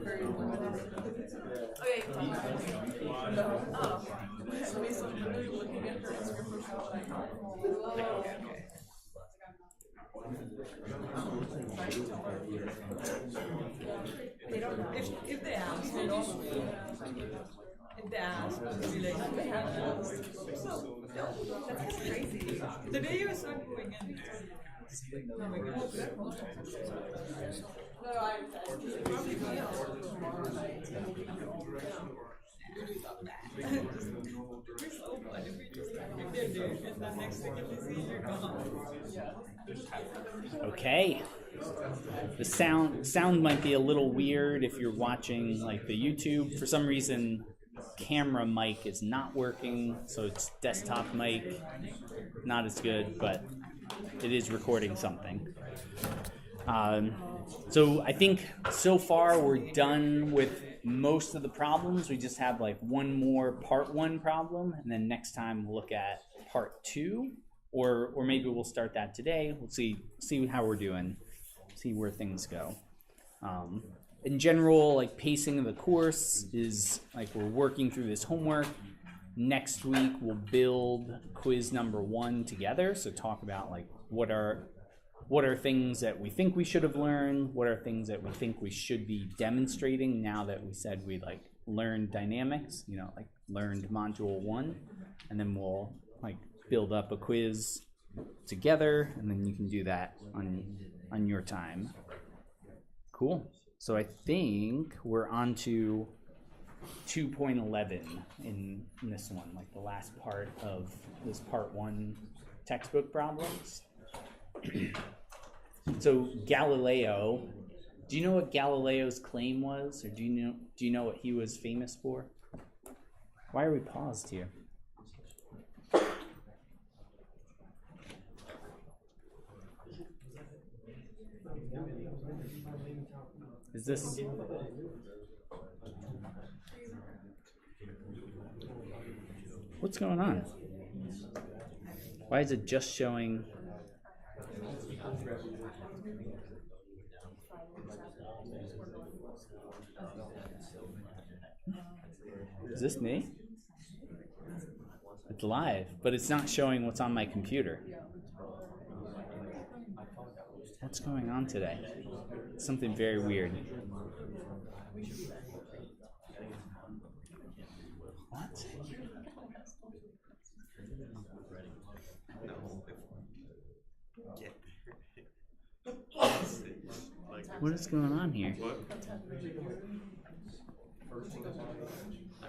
Very limited. Okay. Oh. So I'm literally looking at her Instagram profile and I okay. They don't know. If they ask, they don't. If they ask, they'll be like, they haven't asked. So, that's kind of crazy. The video is not going in. Oh my gosh. No, I probably tomorrow night. We're so fun if we just if they're there and then next thing you see you're gone. Yeah. Okay. The sound might be a little weird if you're watching like the YouTube. For some reason, camera mic is not working, so it's desktop mic, not as good, but it is recording something. So I think so far we're done with most of the problems. We just have like one more part 1 problem, and then next time we'll look at part 2, or maybe we'll start that today. We'll see how we're doing, see where things go. In general, like pacing of the course is like we're working through this homework. Next week we'll build quiz number 1 together. So talk about like what are things that we think we should have learned, what are things that we think we should be demonstrating now that we said we like learned dynamics, like learned module 1, and then we'll like build up a quiz together, and then you can do that on your time. Cool. So I think we're on to 2.11 in this one, like the last part of this part 1 textbook problems. So Galileo, do you know what Galileo's claim was, or do you know what he was famous for? Why are we paused here? Is this? What's going on? Why is it just showing? Is this me? It's live, but it's not showing what's on my computer. What's going on today? Something very weird. What? What is going on here? I'm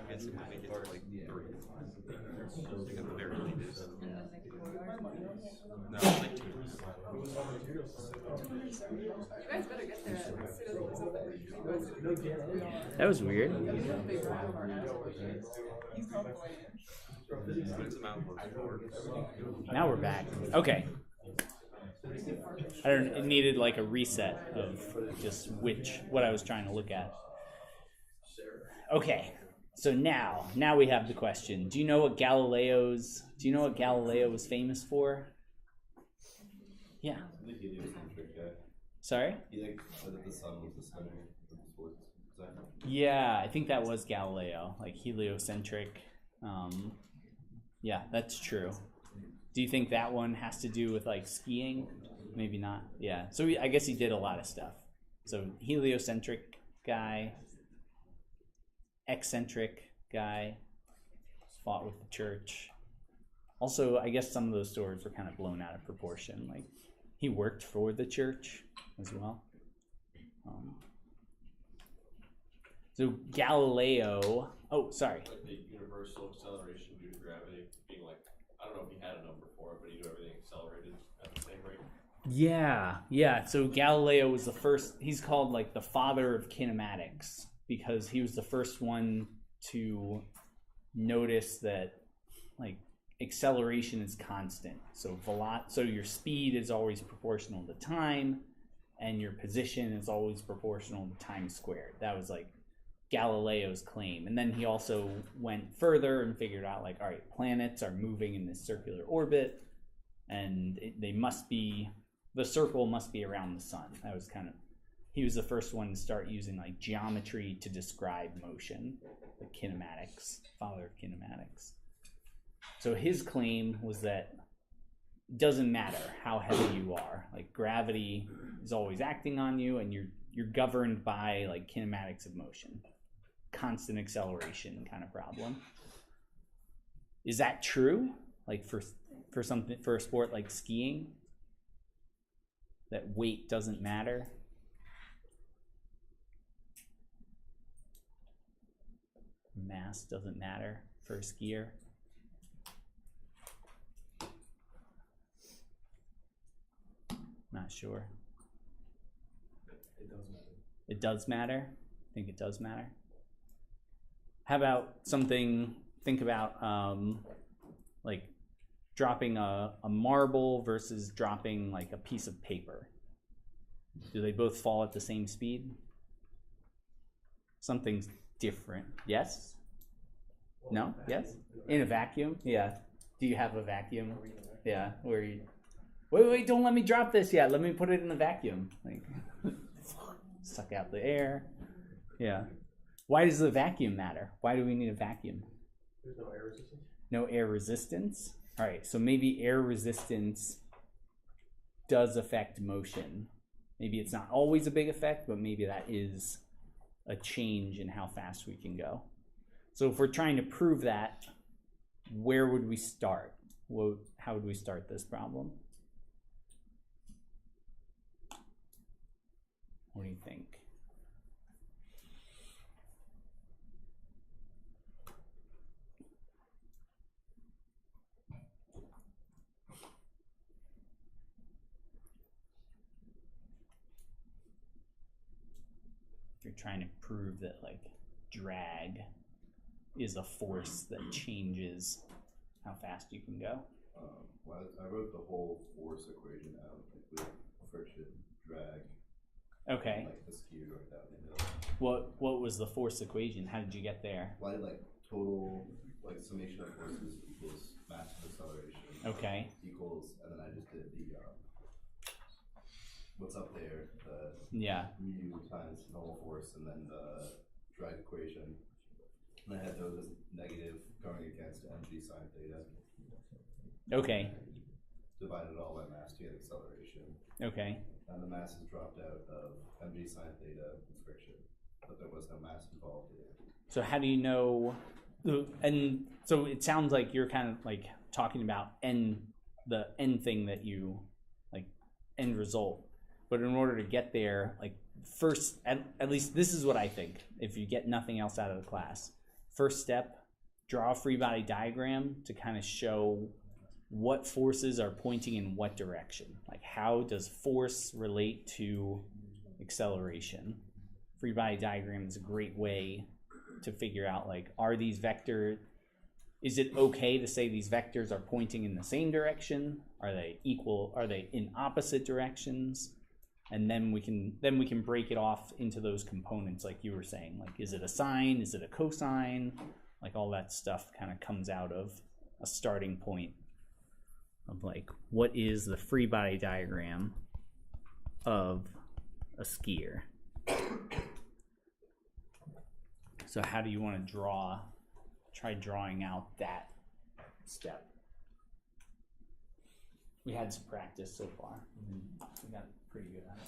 guessing I think it's like 3. Like at the very latest. No, like 2. You guys better get there as soon as it's open. That was weird. Now we're back. Okay. It needed like a reset of just what I was trying to look at. Okay. So now we have the question. Do you know what Galileo was famous for? Yeah. The heliocentric guy. Sorry? He said that the sun was the center of the sports. Yeah, I think that was Galileo, like heliocentric. Yeah, that's true. Do you think that one has to do with like skiing? Maybe not. Yeah. So I guess he did a lot of stuff. So heliocentric guy, eccentric guy, fought with the church. Also, I guess some of those stories were kind of blown out of proportion. Like he worked for the church as well. So Galileo. Oh, sorry. Like the universal acceleration due to gravity being like, I don't know if he had a number for it, but he knew everything accelerated at the same rate. Yeah. So Galileo was the first. He's called like the father of kinematics because he was the first one to notice that like acceleration is constant. So your speed is always proportional to time, and your position is always proportional to time squared. That was like Galileo's claim. And then he also went further and figured out like, all right, planets are moving in this circular orbit, and the circle must be around the sun. That was kind of he was the first one to start using like geometry to describe motion, like kinematics, father of kinematics. So his claim was that it doesn't matter how heavy you are, like gravity is always acting on you, and you're governed by like kinematics of motion, constant acceleration kind of problem. Is that true? Like for a sport like skiing, that weight doesn't matter? Mass doesn't matter for a skier? Not sure. It does matter. It does matter? I think it does matter. How about something, think about like dropping a marble versus dropping like a piece of paper. Do they both fall at the same speed? Something's different. Yes? No? Yes? In a vacuum? Yeah. Do you have a vacuum? Yeah. Where you, wait, don't let me drop this yet. Let me put it in the vacuum. Like, suck out the air. Yeah. Why does the vacuum matter? Why do we need a vacuum? There's no air resistance. No air resistance? All right, so maybe air resistance does affect motion. Maybe it's not always a big effect, but maybe that is a change in how fast we can go. So if we're trying to prove that, where would we start? How would we start this problem? What do you think? You're trying to prove that like drag is a force that changes how fast you can go. Well, I wrote the whole force equation out, like with friction, drag. Okay. Like the skier going down the hill. What was the force equation? How did you get there? Well, I did like total, like summation of forces equals mass and acceleration. Okay. Equals, and then I just did the what's up there, the Yeah. mu times normal force, and then the drag equation. And I had those as negative going against mg sine theta. Okay. Divided all by mass to get acceleration. Okay. And the mass is dropped out of mg sine theta and friction, but there was no mass involved in it. So how do you know? And so it sounds like you're kind of like talking about the end thing that you like, end result. But in order to get there, like first, at least this is what I think. If you get nothing else out of the class, first step, draw a free body diagram to kind of show what forces are pointing in what direction. Like how does force relate to acceleration? Free body diagram is a great way to figure out like, are these vectors, is it okay to say these vectors are pointing in the same direction? Are they equal? Are they in opposite directions? And then we can break it off into those components like you were saying. Like, is it a sine? Is it a cosine? Like all that stuff kind of comes out of a starting point of like, what is the free body diagram of a skier? So how do you want to try drawing out that step? We had some practice so far. We got pretty good at it.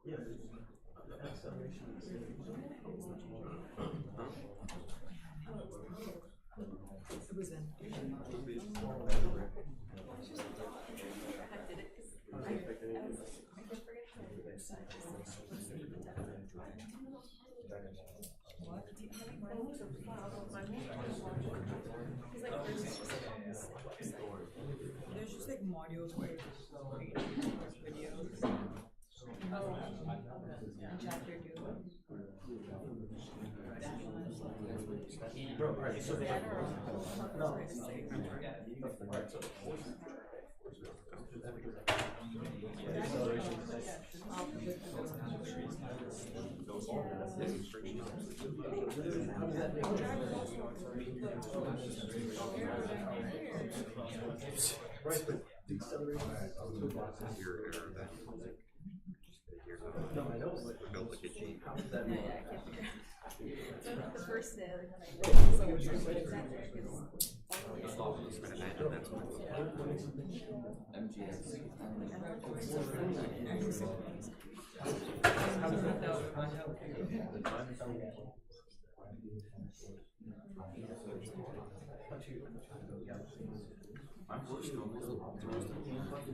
Yeah, the acceleration It was in. There's just like modules where it's just videos. Oh, in chapter 2. Bro, alright, so Yeah, I don't know. right, but the acceleration. Your error that No, I know, but don't look at you. how does that Yeah, work? I can't figure out. So the first day, like, when I so much of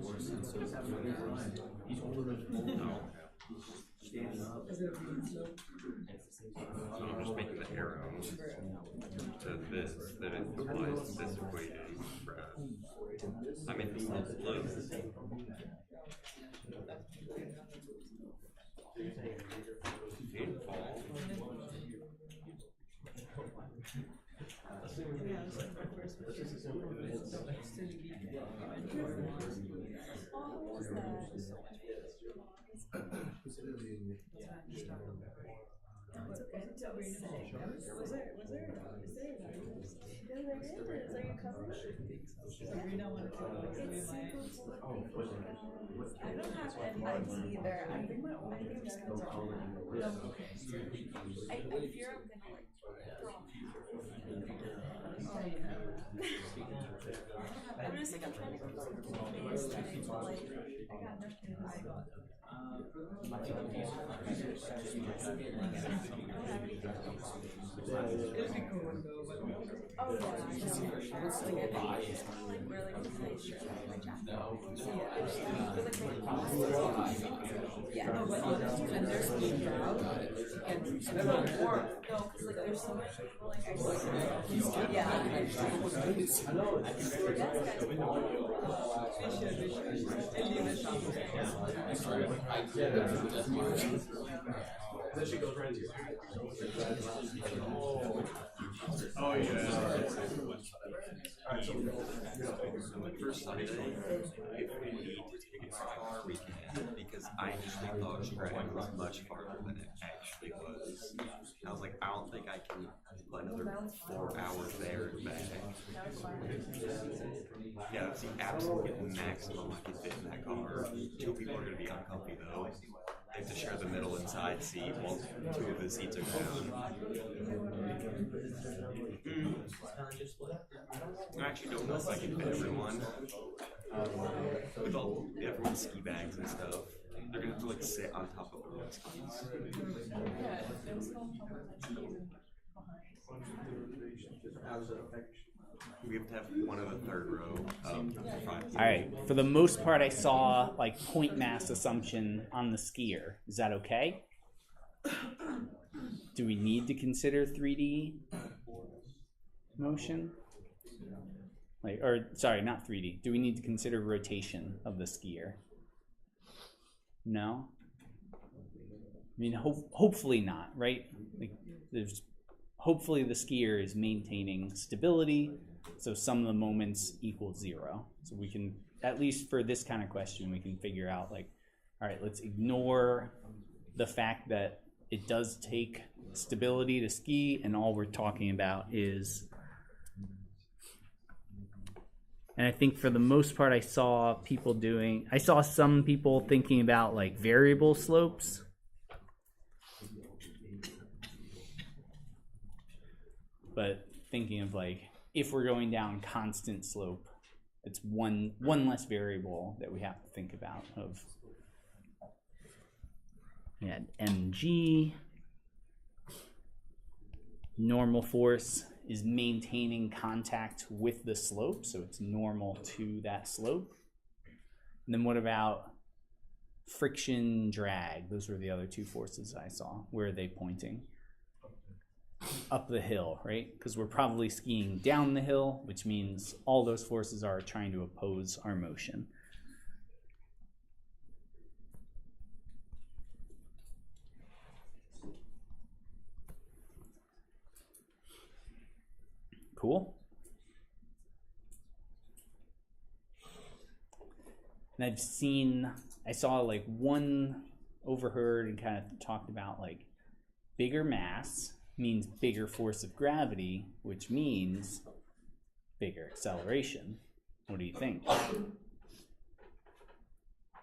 what is that there? Because He's older than standing up. So I'm just making the arrow to this, that it applies to this equation. I mean, it's not low. I don't have any idea either. I think I'm just gonna tell you. No. I fear I'm gonna like draw. Oh yeah. I'm just like I'm trying to keep some aesthetic, but like I got nothing. I got. Oh yeah, I just for sure. Like I think it's kind of like where like the nice shirt like jacket. Yeah, no, but and there's the crowd and no, because like there's so many people like I see. Yeah. Then she goes right to Oh, yeah. Alright, so, First Sunday, if we need to take a car, we can, because I initially thought Stratton was much farther than it actually was. I was like, I don't think I can put another 4 hours there and back. Yeah, that's the absolute maximum I can fit in that car. 2 people are going to be uncomfy though. They have to share the middle and side seat while 2 of the seats are down. I actually don't know if I can fit everyone. With all everyone's ski bags and stuff, they're gonna have to like sit on top of their own skis. We have to have one of the third row for 5 people. All right. For the most part, I saw like point mass assumption on the skier. Is that okay? Do we need to consider 3D motion? Like, or sorry, not 3D. Do we need to consider rotation of the skier? No. I mean, hopefully not, right? Like, there's hopefully the skier is maintaining stability, so some of the moments equal 0. So we can, at least for this kind of question, we can figure out like, all right, let's ignore the fact that it does take stability to ski, and all we're talking about is. And I think for the most part, I saw some people thinking about like variable slopes. But thinking of like, if we're going down constant slope, it's one less variable that we have to think about of. We had MG. Normal force is maintaining contact with the slope, so it's normal to that slope. And then what about friction, drag? Those were the other two forces I saw. Where are they pointing? Up the hill, right? Because we're probably skiing down the hill, which means all those forces are trying to oppose our motion. Cool. And I saw like one overheard and kind of talked about like bigger mass means bigger force of gravity, which means bigger acceleration. What do you think?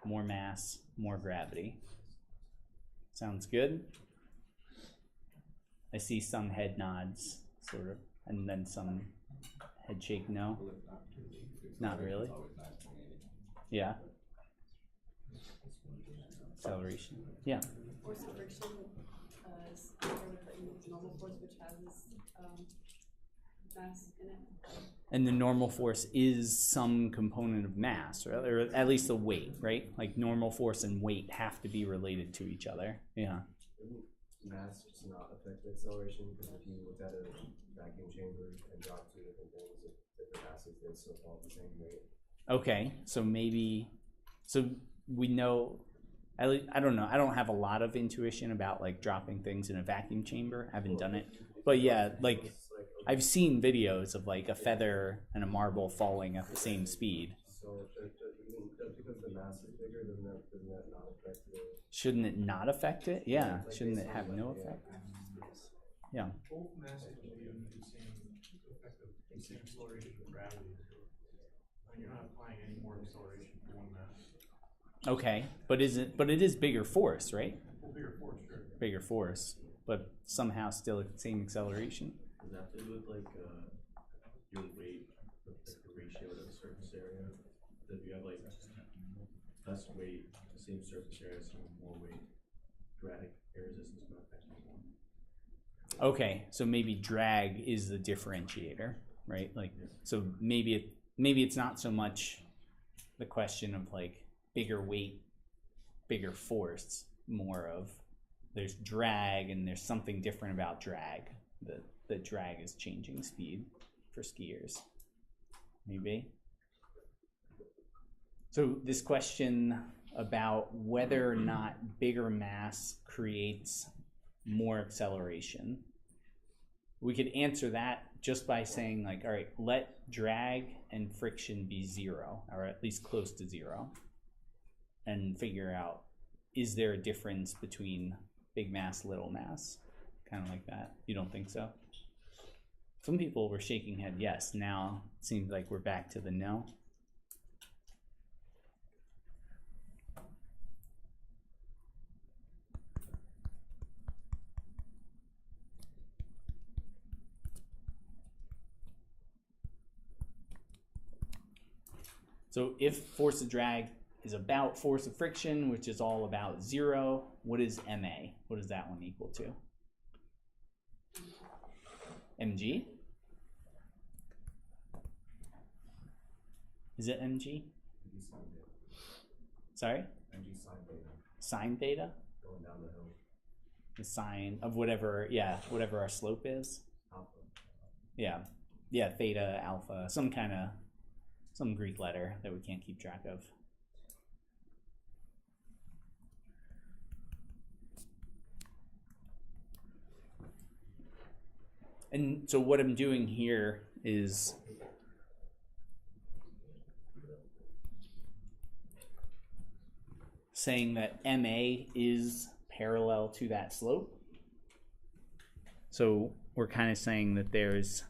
More mass, more gravity. Sounds good? I see some head nods, sort of, and then some head shake no. Not really. Yeah. Acceleration. Yeah. Force of friction is normal force, which has mass in it. And the normal force is some component of mass, or at least the weight, right? Like normal force and weight have to be related to each other. Yeah. Mass does not affect the acceleration, because if you look at a vacuum chamber and drop two different things with different masses, they still fall the same weight. Okay, so maybe, so we know, I don't know, I don't have a lot of intuition about like dropping things in a vacuum chamber. I haven't done it. But yeah, like I've seen videos of like a feather and a marble falling at the same speed. So because the mass is bigger, doesn't that not affect the... Shouldn't it not affect it? Yeah. Shouldn't it have no effect? Yeah. Both masses will be under the same effective, same acceleration of gravity. And you're not applying any more acceleration to one mass. Okay, but it is bigger force, right? Well, bigger force, sure. Bigger force, but somehow still at the same acceleration. Does that have to do with like your weight, like the ratio to the surface area? That if you have like less weight, the same surface area, so more weight, drag, air resistance will affect it more. Okay, so maybe drag is the differentiator, right? Like, so maybe it's not so much the question of like bigger weight, bigger force, more of there's drag and there's something different about drag. The drag is changing speed for skiers, maybe. So this question about whether or not bigger mass creates more acceleration, we could answer that just by saying like, all right, let drag and friction be zero, or at least close to zero, and figure out, is there a difference between big mass, little mass? Kind of like that. You don't think so? Some people were shaking head yes. Now it seems like we're back to the no. So if force of drag is about force of friction, which is all about zero, what is MA? What does that one equal to? MG? Is it MG? Sorry? MG sine beta. Sine theta? Going down the hill. The sine of whatever, yeah, whatever our slope is. Alpha. Yeah, theta, alpha, some Greek letter that we can't keep track of. And so what I'm doing here is saying that MA is parallel to that slope. So we're kind of saying that there's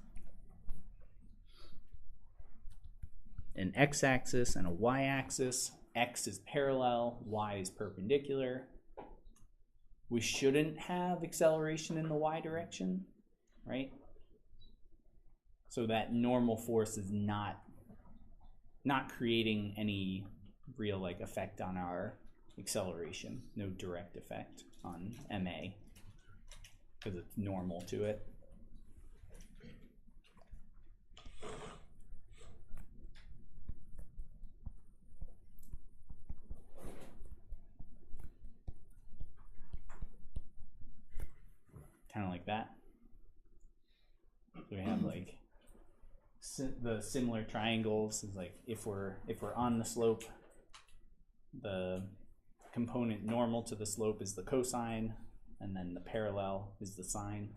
an x-axis and a y-axis. X is parallel, y is perpendicular. We shouldn't have acceleration in the y direction, right? So that normal force is not creating any real like effect on our acceleration, no direct effect on MA because it's normal to it. kind of like that. So we have like the similar triangles is like if we're on the slope, the component normal to the slope is the cosine, and then the parallel is the sine.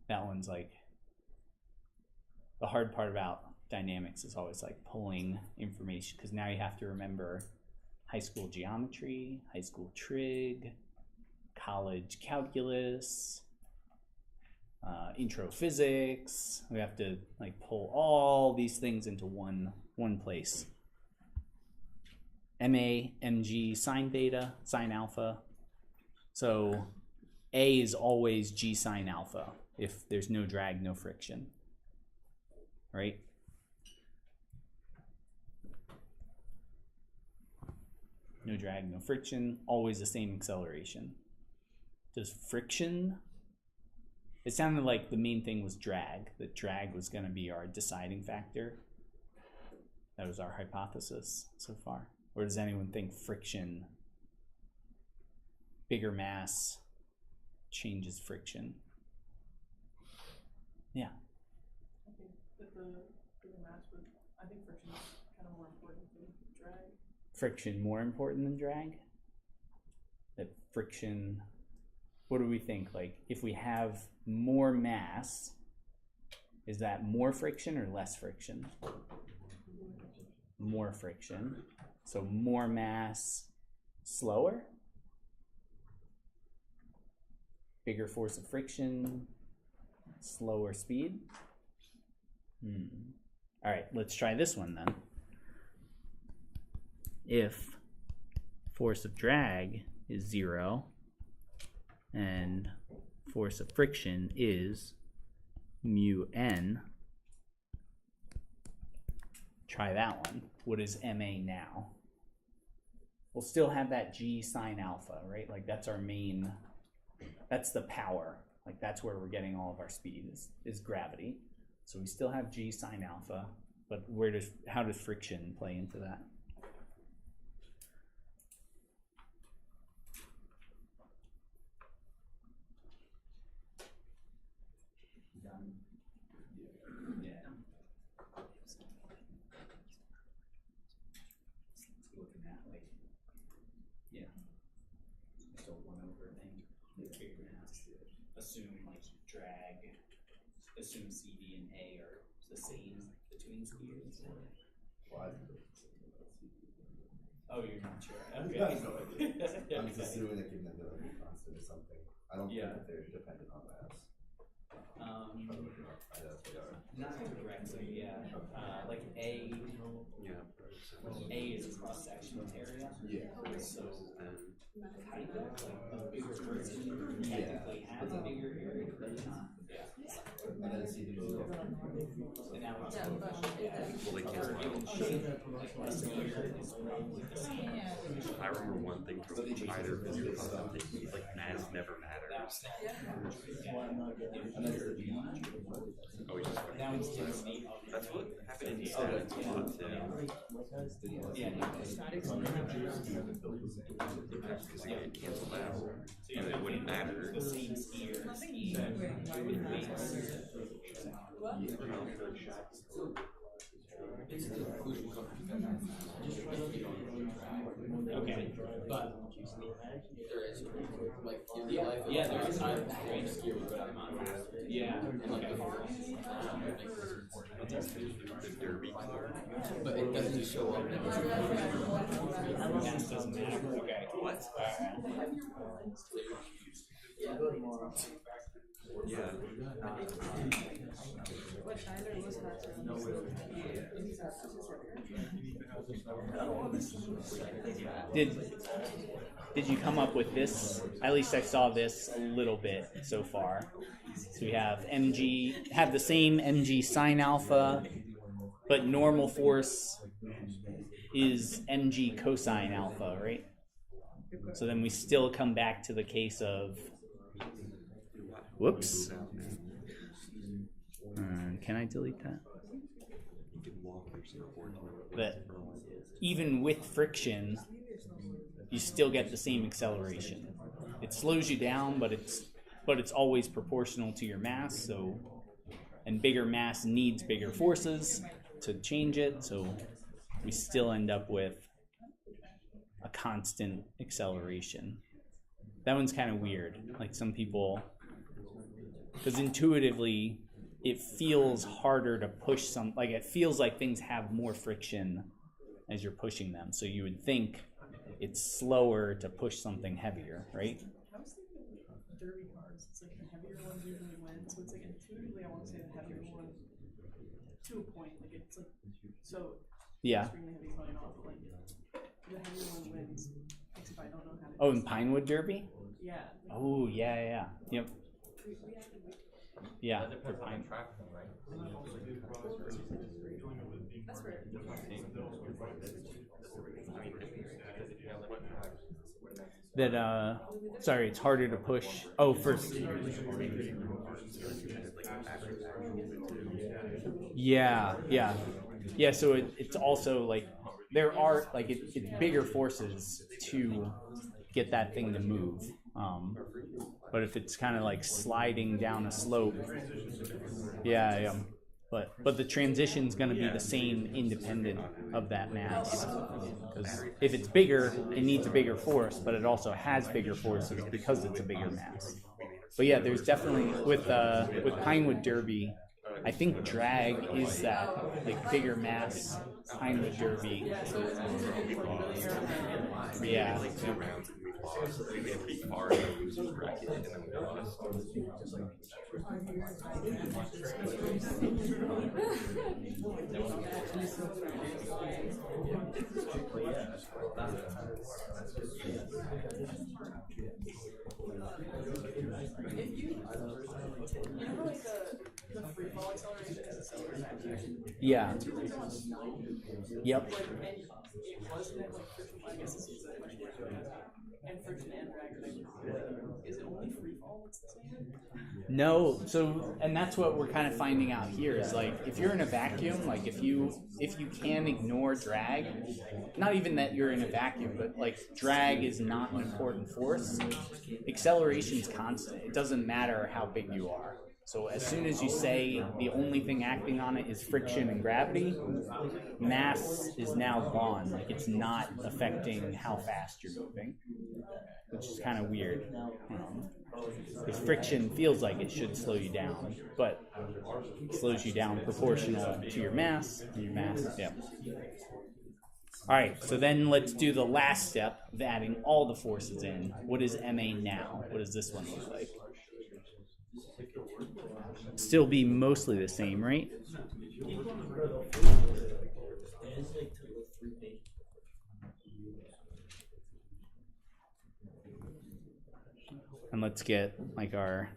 That one's like the hard part about dynamics is always like pulling information, because now you have to remember high school geometry, high school trig, college calculus, intro physics. We have to like pull all these things into one place. MA, MG, sine beta, sine alpha. So A is always G sine alpha if there's no drag, no friction, right? No drag, no friction, always the same acceleration. Does friction, it sounded like the main thing was drag, that drag was going to be our deciding factor. That was our hypothesis so far. Or does anyone think friction, bigger mass, changes friction? Yeah. I think that the mass would, I think friction is kind of more important than drag. Friction more important than drag? That friction, what do we think? Like if we have more mass, is that more friction or less friction? More friction. So more mass, slower? Bigger force of friction, slower speed? All right, let's try this one then. If force of drag is 0 and force of friction is mu n, try that one. What is MA now? We'll still have that G sine alpha, right? Like that's our main, that's the power. Like that's where we're getting all of our speed is gravity. So we still have G sine alpha, but how does friction play into that? Assume CD and A are the same between skiers? Oh, you're not sure. Okay. I'm just assuming that given that they're like a constant or something. I don't think that they're dependent on mass. I know they are. Not directly, yeah. Like A is cross-sectional area. Yeah. So kind of like the bigger person technically has a bigger area, but not. And then it's either 0. And now it's Well, like, guess what? I remember one thing from either physics that like mass never matters. And then it's the G. Oh, that's what happened in statics a lot too. Because it get canceled out, and it wouldn't matter. the same skier. Okay, but there is like in real life. yeah, there's time range skier would go down faster. yeah. And like Okay. The derby car. but it doesn't show up. Mass doesn't matter. Okay. What? Yeah. What Tyler was Did you come up with this? At least I saw this a little bit so far. So we have MG, have the same MG sine alpha, but normal force is MG cosine alpha, right? So then we still come back to the case of, whoops. Can I delete that? That even with friction, you still get the same acceleration. It slows you down, but it's always proportional to your mass. So, and bigger mass needs bigger forces to change it. So we still end up with a constant acceleration. That one's kind of weird. Like some people, because intuitively it feels harder to push some, like it feels like things have more friction as you're pushing them. So you would think it's slower to push something heavier, right? I was thinking of derby cars. It's like the heavier ones usually win. So it's like intuitively, I want to say the heavier one to a point. Like it's like so. Yeah. Extremely heavy flying off, but like the heavier one wins. Except I don't know how to. Oh, in Pinewood Derby? Yeah. Oh, yeah. Yep. Yeah. That depends on the track, though, right? That's rare. That sorry, it's harder to push. Oh, first. Yeah. So it's also like there are like it's bigger forces to get that thing to move. But if it's kind of like sliding down a slope, yeah. But the transition's going to be the same independent of that mass. Because if it's bigger, it needs a bigger force, but it also has bigger forces because it's a bigger mass. But yeah, there's definitely with Pinewood Derby, I think drag is that like bigger mass Pinewood Derby. Yeah. We made it pretty far in the losers bracket, and then we lost. The free fall acceleration is acceleration. Yeah. Yep. And it wasn't at like friction. I guess this is the question. And friction and drag are like, is it only free fall that's the same? No, so and that's what we're kind of finding out here is like if you're in a vacuum, like if you can ignore drag, not even that you're in a vacuum, but like drag is not an important force. Acceleration's constant. It doesn't matter how big you are. So as soon as you say the only thing acting on it is friction and gravity, mass is now gone. Like it's not affecting how fast you're moving, which is kind of weird. Because friction feels like it should slow you down, but it slows you down proportional to your mass. Yeah. All right, so then let's do the last step of adding all the forces in. What is MA now? What does this one look like? Still be mostly the same, right? And let's get like our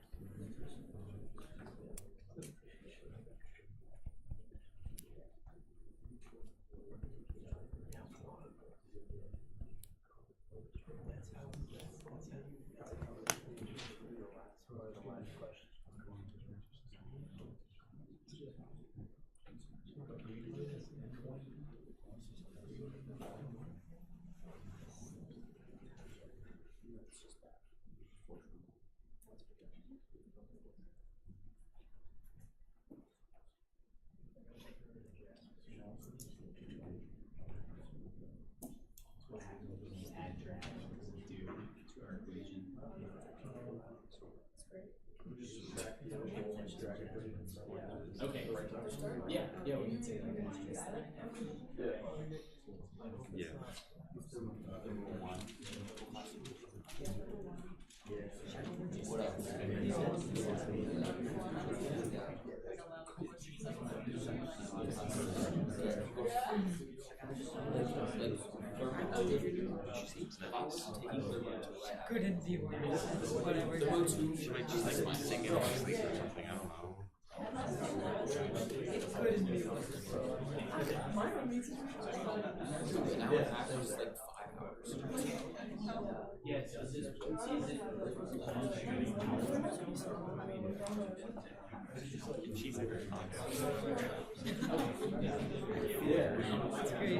okay. Yeah, we can say that. Yeah. Couldn't be worse. Whatever. She might just like sing it or sleep or something, I don't know. It couldn't be worse. An hour and a half was like 5 hours. She's a great That's great.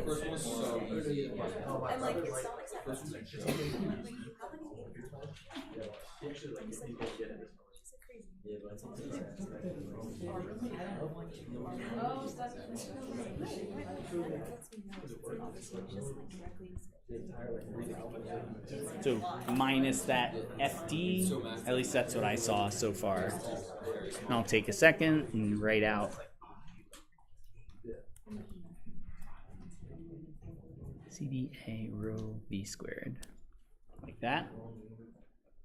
First one's so easy. And like, it's not like that. First one's like just So minus that FD, at least that's what I saw so far. And I'll take a second and write out CDA rho V squared, like that.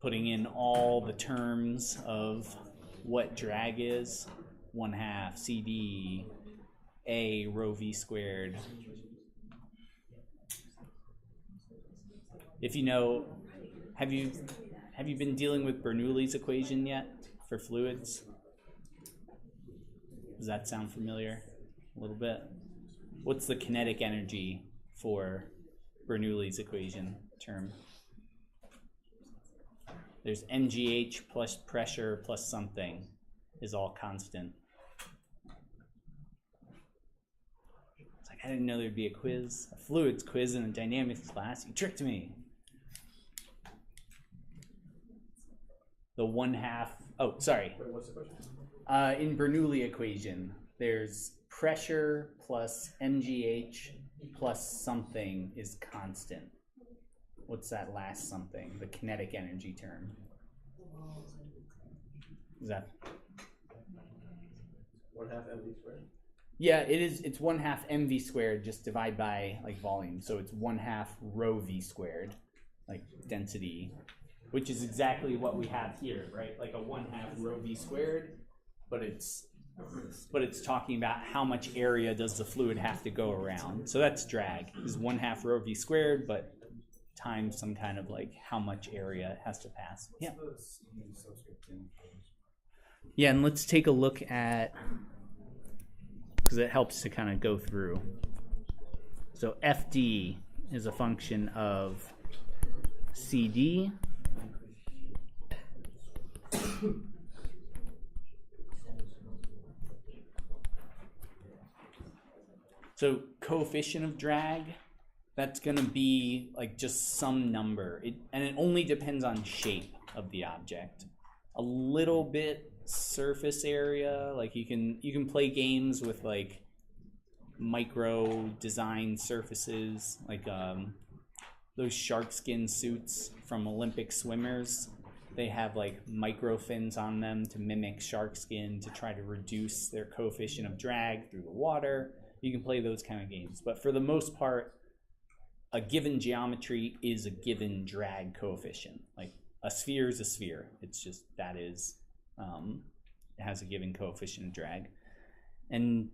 Putting in all the terms of what drag is, 1/2 CD A rho V squared. If you know, have you been dealing with Bernoulli's equation yet for fluids? Does that sound familiar? A little bit. What's the kinetic energy for Bernoulli's equation term? There's mgh plus pressure plus something is all constant. It's like, I didn't know there'd be a quiz, a fluids quiz in a dynamics class. You tricked me. The 1/2, oh, sorry. Wait, what's the question? In Bernoulli equation, there's pressure plus mgh plus something is constant. What's that last something? The kinetic energy term. Is that? 1/2 mv squared. Yeah, it is. It's 1/2 mv squared. Just divide by like volume, so it's 1/2 rho v squared, like density, which is exactly what we have here, right? Like a 1/2 rho v squared, but it's talking about how much area does the fluid have to go around. So that's drag. Is 1/2 rho v squared, but times some kind of like how much area it has to pass. Yeah. Yeah, and let's take a look at, because it helps to kind of go through. So FD is a function of CD so coefficient of drag, that's going to be like just some number. And it only depends on shape of the object. A little bit surface area, like you can play games with like micro design surfaces, like those shark skin suits from Olympic swimmers. They have like micro fins on them to mimic shark skin to try to reduce their coefficient of drag through the water. You can play those kind of games, but for the most part, a given geometry is a given drag coefficient. Like a sphere is a sphere. It's just that is, it has a given coefficient of drag, and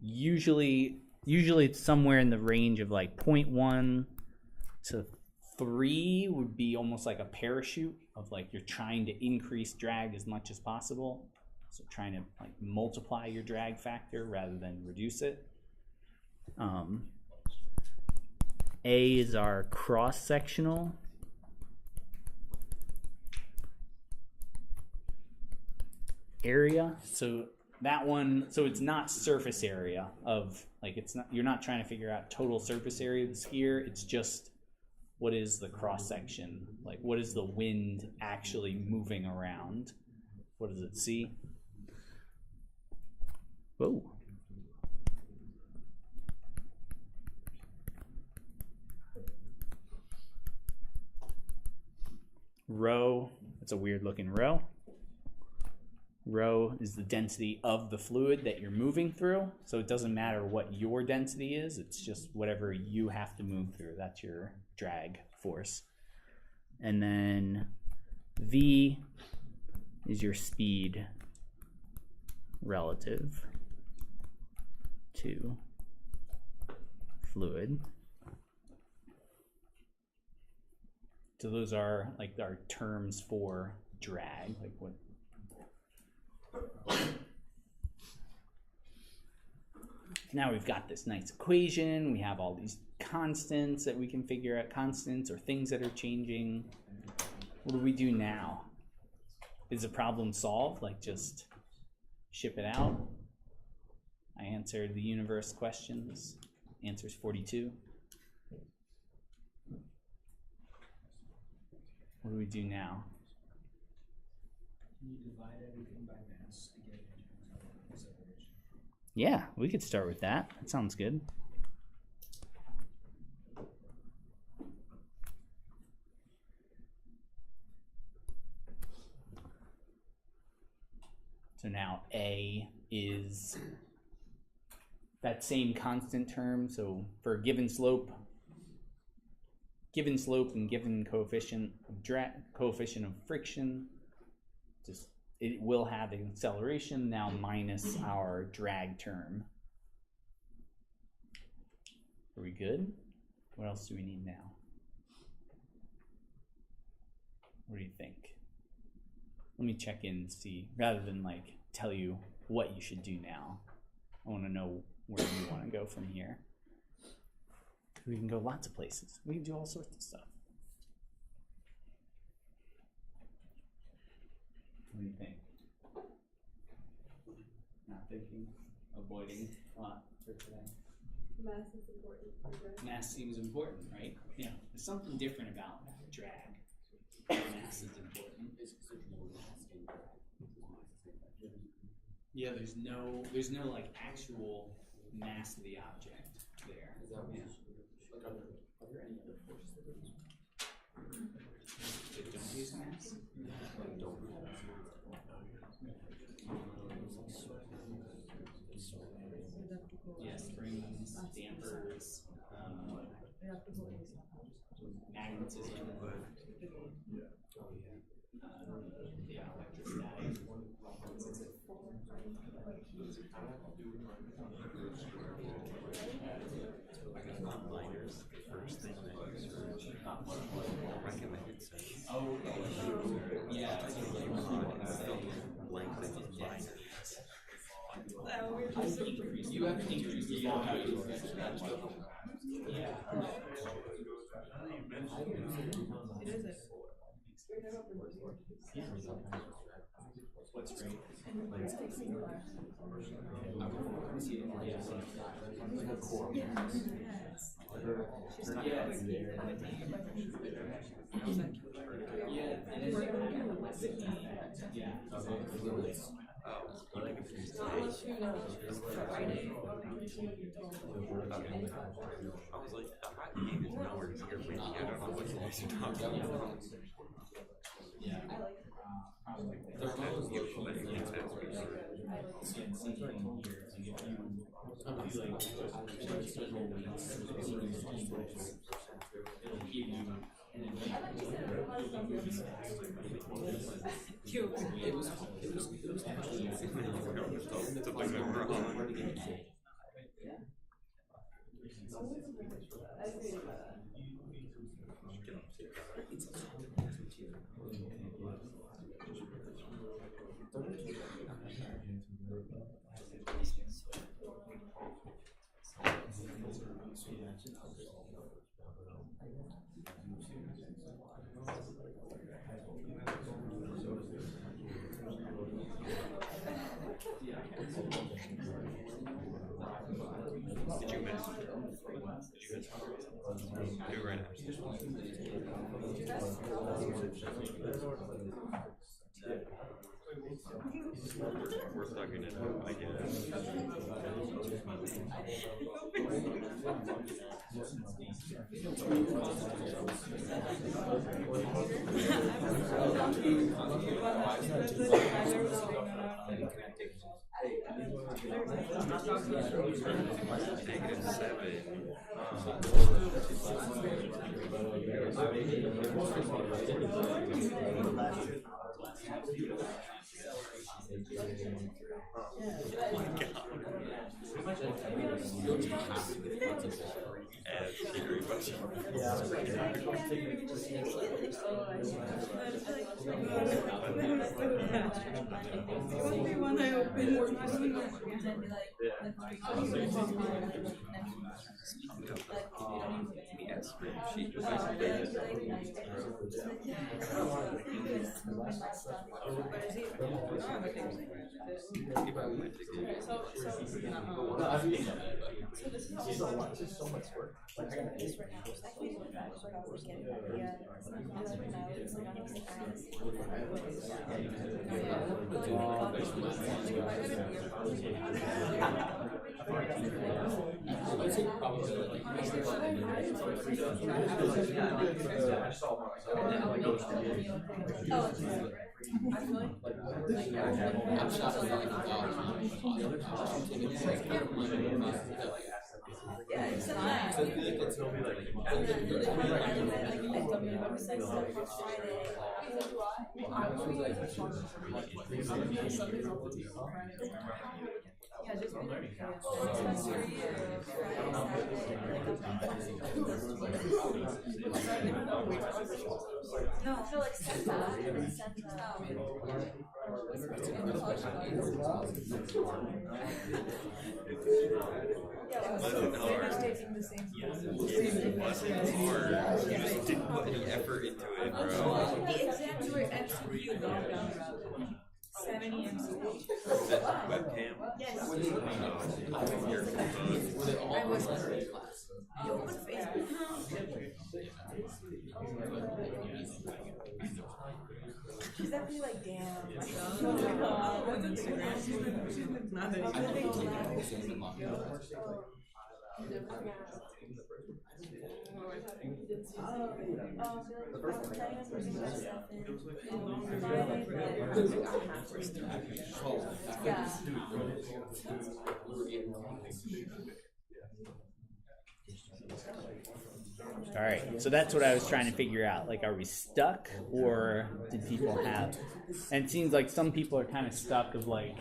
usually it's somewhere in the range of like 0.1 to 3 would be almost like a parachute of like you're trying to increase drag as much as possible. So trying to like multiply your drag factor rather than reduce it. A is our cross-sectional. Area. So that one, so it's not surface area of like, it's not, you're not trying to figure out total surface area of the sphere. It's just what is the cross-section? Like what is the wind actually moving around? What does it see? Whoa. Rho, it's a weird looking rho. Rho is the density of the fluid that you're moving through. So it doesn't matter what your density is, it's just whatever you have to move through. That's your drag force. And then V is your speed relative. 2 fluid. So those are like our terms for drag, like what. Now we've got this nice equation. We have all these constants that we can figure out, constants or things that are changing. What do we do now? Is the problem solved? Like just ship it out? I answered the universe questions. Answer's 42. What do we do now? Can you divide everything by mass to get acceleration? Yeah, we could start with that. That sounds good. So now A is that same constant term. So for a given slope and given coefficient of drag, coefficient of friction, just it will have an acceleration now minus our drag term. Are we good? What else do we need now? What do you think? Let me check in and see, rather than like tell you what you should do now. I want to know where you want to go from here. We can go lots of places. We can do all sorts of stuff. What do you think? Not thinking, avoiding a lot for today. Mass is important for drag. Mass seems important, right? Yeah. There's something different about drag. Mass is important. Yeah, there's no like actual mass of the object there. Yeah. Are there any other forces that use That don't use mass? Yeah, springs, dampers, magnetism, yeah, electrostatic. Non-liners, the first thing that recommended says. Oh, yeah. Length of liners. You have to increase the value. Yeah. It is a What's great? I was like, the hot game is nowhere near me. I don't know what you guys are talking about. Did you miss? You ran out. We're thugging it out, I guess. -7. Didn't put any effort into it, bro. The exams were MCQ lockdown route. 70 MCQ. Is that webcam? Yes. Your phone. I was you open Facebook. She's definitely like, damn. What's Instagram? All right, so that's what I was trying to figure out. Like, are we stuck, or did people have? And it seems like some people are kind of stuck of like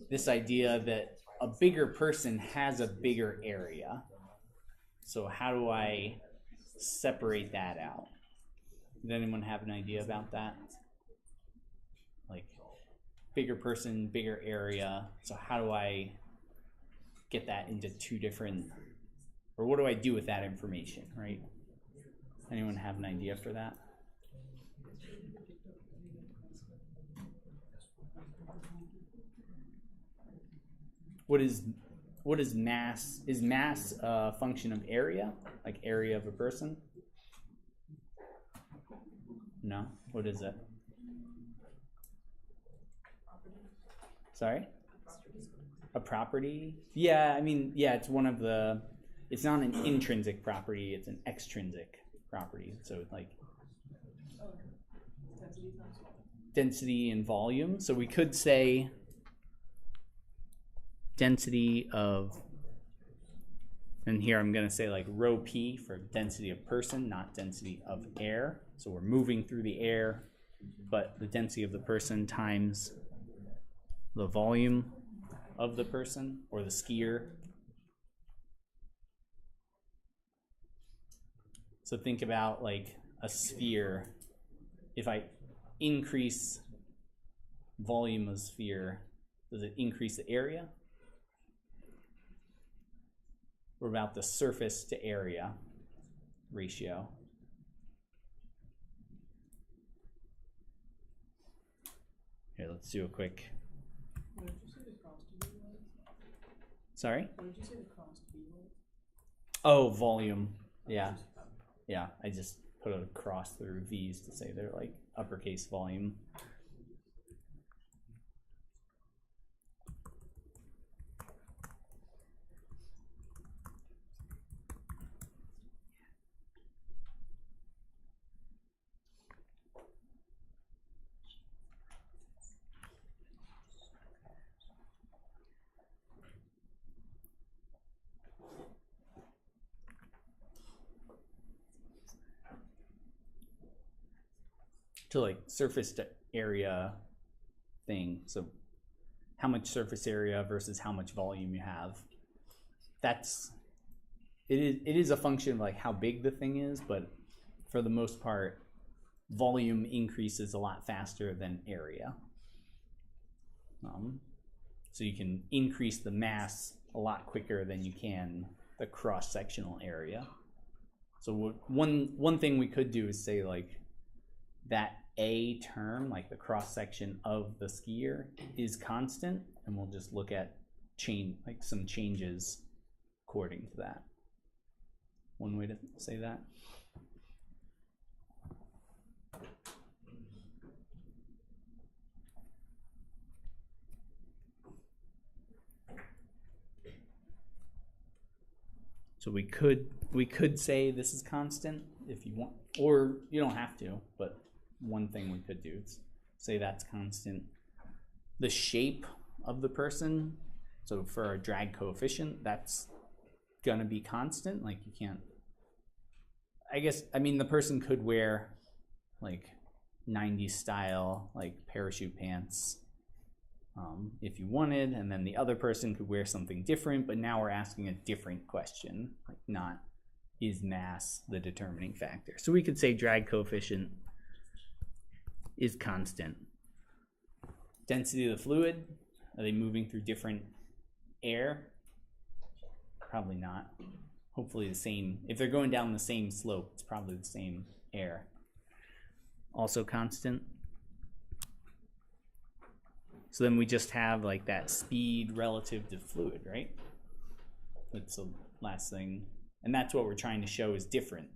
this idea that a bigger person has a bigger area. So how do I separate that out? Does anyone have an idea about that? Like, bigger person, bigger area. So how do I get that into two different, or what do I do with that information, right? Anyone have an idea for that? What is mass? Is mass a function of area, like area of a person? No. What is it? Sorry? A property? Yeah, I mean, yeah, it's one of the, it's not an intrinsic property, it's an extrinsic property. So like density and volume. So we could say density of, and here I'm going to say like rho p for density of person, not density of air. So we're moving through the air, but the density of the person times the volume of the person or the skier. So think about like a sphere. If I increase volume of sphere, does it increase the area? What about the surface to area ratio? Here, let's do a quick. What did you say the cost to be was? Sorry? What did you say the cost to be was? Oh, volume. Yeah. Yeah, I just put a cross through V's to say they're like uppercase volume. To like surface to area thing. So how much surface area versus how much volume you have. It is a function of like how big the thing is, but for the most part, volume increases a lot faster than area. So you can increase the mass a lot quicker than you can the cross-sectional area. So one thing we could do is say like that A term, like the cross-section of the skier, is constant, and we'll just look at some changes according to that. One way to say that. So we could say this is constant if you want, or you don't have to, but one thing we could do is say that's constant. The shape of the person, so for our drag coefficient, that's gonna be constant. Like you can't, I mean the person could wear like 90s style like parachute pants if you wanted, and then the other person could wear something different, but now we're asking a different question, like not is mass the determining factor. So we could say drag coefficient is constant. Density of the fluid, are they moving through different air? Probably not. Hopefully the same. If they're going down the same slope, it's probably the same air. Also constant. So then we just have like that speed relative to fluid, right? That's the last thing. And that's what we're trying to show is different.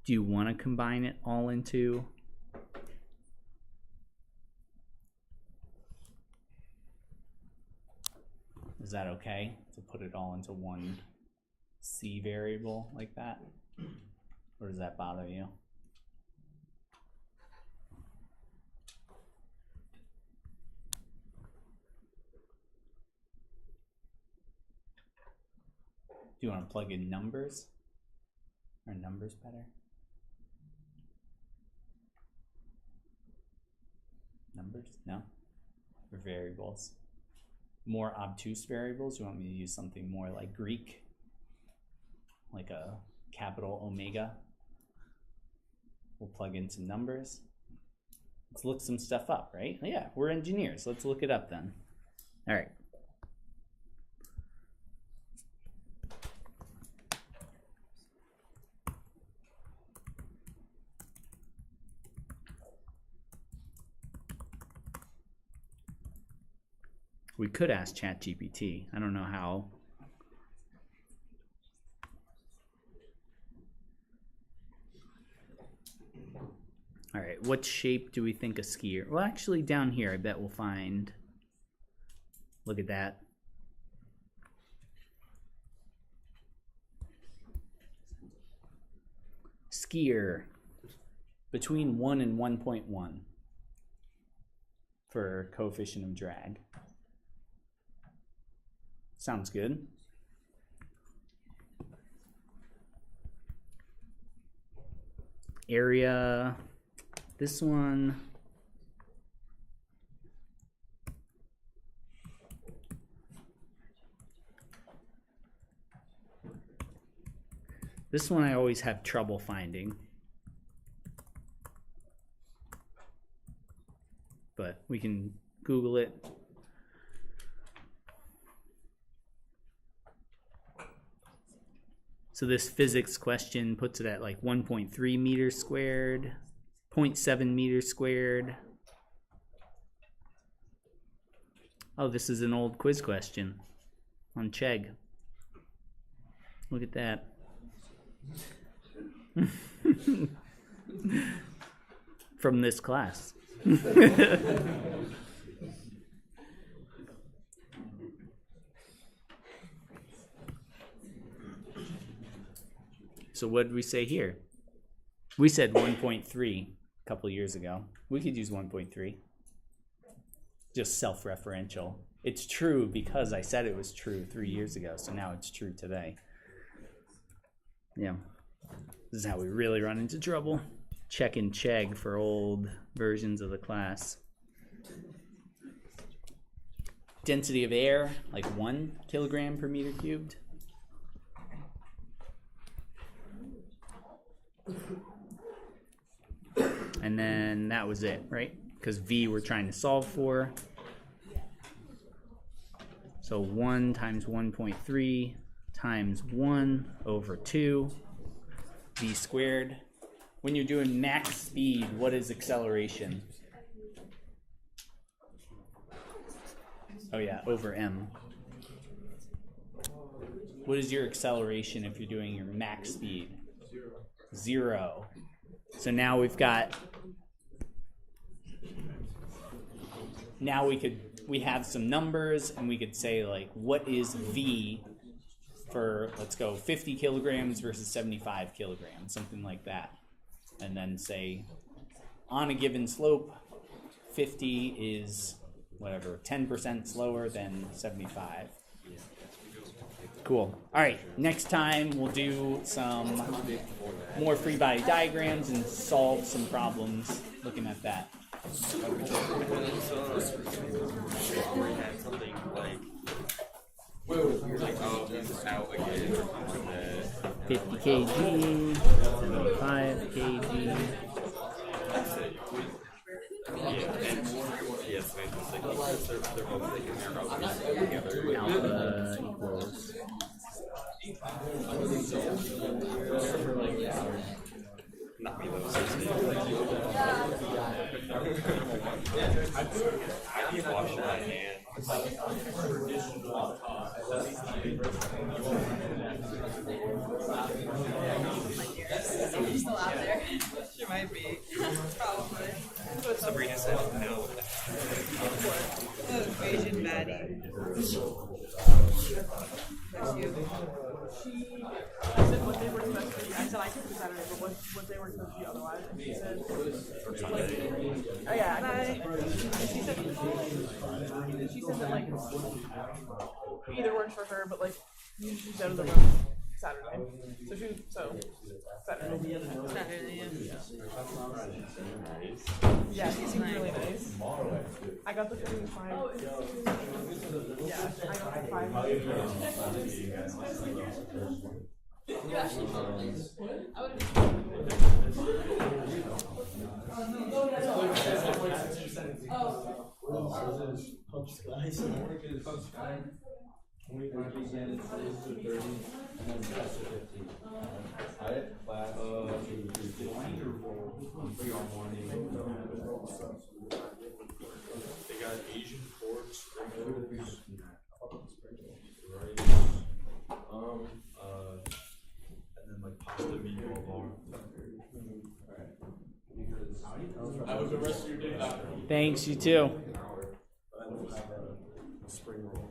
Do you want to combine it all into? Is that okay to put it all into one C variable like that? Or does that bother you? Do you want to plug in numbers? Are numbers better? Numbers? No? Or variables? More obtuse variables? You want me to use something more like Greek? Like a capital omega? We'll plug in some numbers. Let's look some stuff up, right? Yeah, we're engineers. Let's look it up then. All right. We could ask ChatGPT. I don't know how. All right, what shape do we think a skier? Well, actually down here, I bet we'll find, look at that. Skier between 1 and 1.1 for coefficient of drag. Sounds good. Area, this one. This one I always have trouble finding. But we can Google it. So this physics question puts it at like 1.3 meters squared, 0.7 meters squared. Oh, this is an old quiz question on Chegg. Look at that. From this class. So what did we say here? We said 1.3 a couple years ago. We could use 1.3. just self-referential. It's true because I said it was true 3 years ago, so now it's true today. Yeah. This is how we really run into trouble. Check and chegg for old versions of the class. Density of air, like 1 kilogram per meter cubed. And then that was it, right? Because V we're trying to solve for. So 1 times 1.3 times 1 over 2, V squared. When you're doing max speed, what is acceleration? Oh yeah, over M. What is your acceleration if you're doing your max speed? 0. So now we've got, now we have some numbers and we could say like, what is V for, let's go 50 kilograms versus 75 kilograms, something like that. And then say on a given slope, 50 is whatever, 10% slower than 75. Cool. All right, next time we'll do some more free body diagrams and solve some problems looking at that. Where you had something like, oh, he's out again on the 50 kg, 75 kg. Yes, they're both thinking they're both together. Alpha equals. Not me though. I keep washing my hands. Are you still out there? She might be. Probably. Sabrina said no. Oh, Asian Maddie. That's you. I said what they were supposed to be. I said I could do Saturday, but what they were supposed to be otherwise. And she said, like, oh yeah. And she said that like either works for her, but like she said it was around Saturday. So Saturday. Saturday, Yeah, he seemed really nice. I got the 5. Yeah, I got the They got Asian pork, spring rolls, rice, and then like pasta meatball bar. That was the rest of your day. Thanks, you too. Spring roll.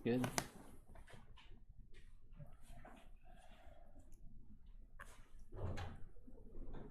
Good.